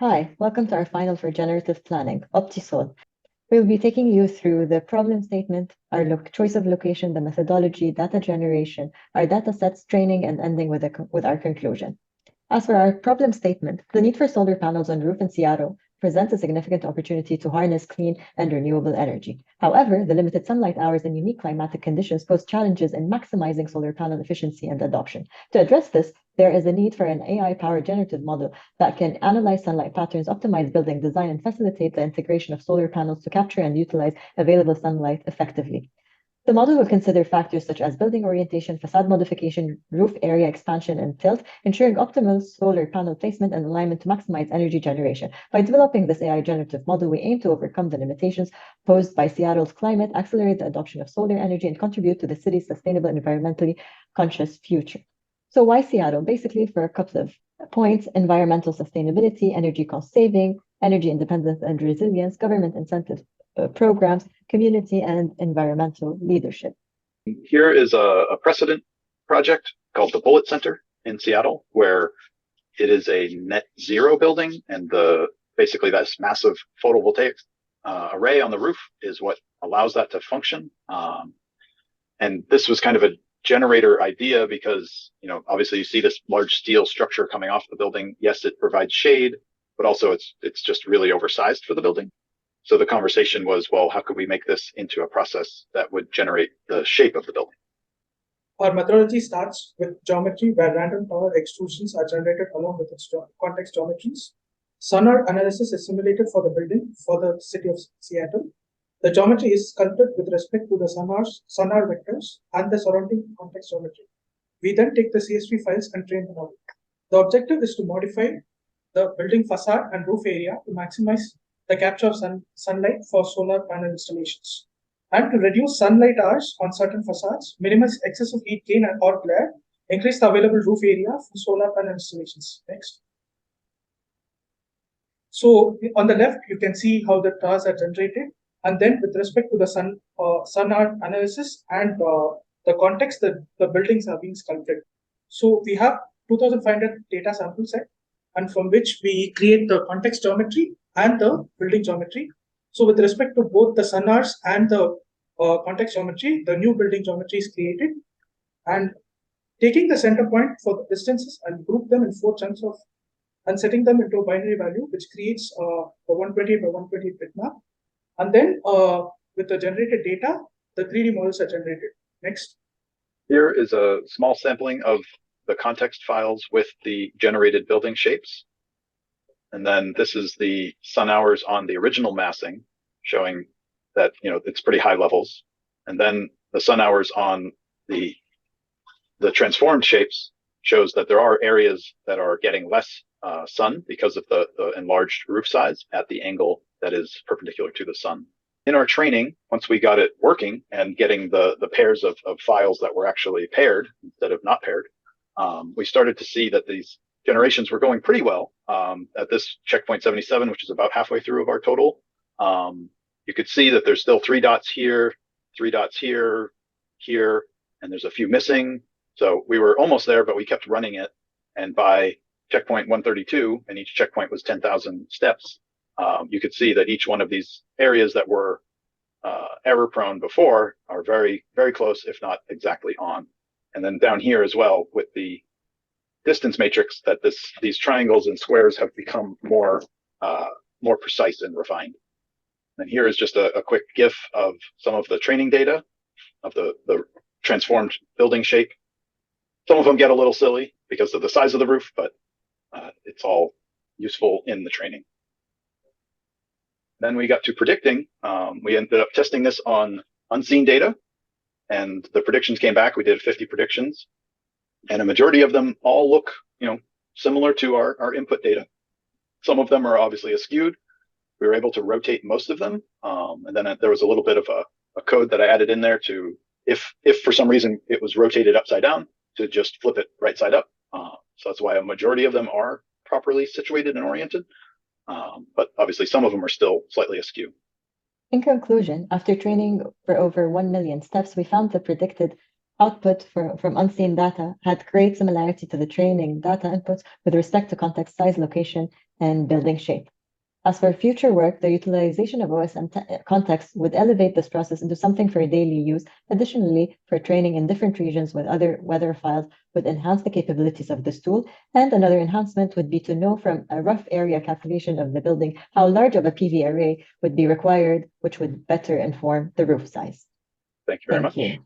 Hi, welcome to our final for generative planning, OptiSol. We'll be taking you through the problem statement, our choice of location, the methodology, data generation, our data sets, training, and ending with our conclusion. As for our problem statement, the need for solar panels on roof in Seattle presents a significant opportunity to harness clean and renewable energy. However, the limited sunlight hours and unique climatic conditions pose challenges in maximizing solar panel efficiency and adoption. To address this, there is a need for an AI-powered generative model that can analyze sunlight patterns, optimize building design, and facilitate the integration of solar panels to capture and utilize available sunlight effectively. The model will consider factors such as building orientation, facade modification, roof area expansion, and tilt, ensuring optimal solar panel placement and alignment to maximize energy generation. By developing this AI generative model, we aim to overcome the limitations posed by Seattle's climate, accelerate the adoption of solar energy, and contribute to the city's sustainable and environmentally conscious future. So why Seattle? Basically, for a couple of points: environmental sustainability, energy cost saving, energy independence and resilience, government incentives programs, community, and environmental leadership. Here is a precedent project called the Bullet Center in Seattle, where it is a net zero building, and basically this massive photovoltaic array on the roof is what allows that to function. And this was kind of a generator idea because, obviously you see this large steel structure coming off the building. Yes, it provides shade, but also it's just really oversized for the building. So the conversation was, well, how could we make this into a process that would generate the shape of the building? Our methodology starts with geometry, where random power extrusions are generated along with its context geometries. Sonar analysis is simulated for the building for the city of Seattle. The geometry is sculpted with respect to the sonar vectors and the surrounding context geometry. We then take the CSV files and train the model. The objective is to modify the building facade and roof area to maximize the capture of sunlight for solar panel installations, and to reduce sunlight hours on certain facades, minimize excessive heat gain or glare, increase the available roof area for solar panel installations. Next. So on the left, you can see how the towers are generated, and then with respect to the sonar analysis and the context, the buildings are being sculpted. So we have 2,500 data sample set, and from which we create the context geometry and the building geometry. So with respect to both the sonars and the context geometry, the new building geometry is created, and taking the center point for the distances and group them in 4 chunks and setting them into a binary value, which creates the 128 by 128 bitmap. And then with the generated data, the 3D models are generated. Next. Here is a small sampling of the context files with the generated building shapes. And then this is the sun hours on the original massing, showing that, it's pretty high levels. And then the sun hours on the transformed shapes shows that there are areas that are getting less sun because of the enlarged roof size at the angle that is perpendicular to the sun. In our training, once we got it working and getting the pairs of files that were actually paired instead of not paired, we started to see that these generations were going pretty well. At this checkpoint 77, which is about halfway through of our total, you could see that there's still 3 dots here, 3 dots here, here, and there's a few missing. So we were almost there, but we kept running it. And by checkpoint 132, and each checkpoint was 10,000 steps, you could see that each one of these areas that were error prone before are very, very close, if not exactly on. And then down here as well with the distance matrix, that these triangles and squares have become more precise and refined. And here is just a quick GIF of some of the training data of the transformed building shape. Some of them get a little silly because of the size of the roof, but it's all useful in the training. Then we got to predicting. We ended up testing this on unseen data, and the predictions came back. We did 50 predictions, and a majority of them all look, similar to our input data. Some of them are obviously askewed. We were able to rotate most of them, and then there was a little bit of a code that I added in there to, if for some reason it was rotated upside down, to just flip it right side up. So that's why a majority of them are properly situated and oriented, but obviously some of them are still slightly askew. In conclusion, after training for over 1 million steps, we found the predicted output from unseen data had great similarity to the training data inputs with respect to context, size, location, and building shape. As for future work, the utilization of OSM context would elevate this process into something for daily use. Additionally, for training in different regions with other weather files would enhance the capabilities of this tool. And another enhancement would be to know from a rough area calculation of the building how large of a PV array would be required, which would better inform the roof size. Thank you very much. You.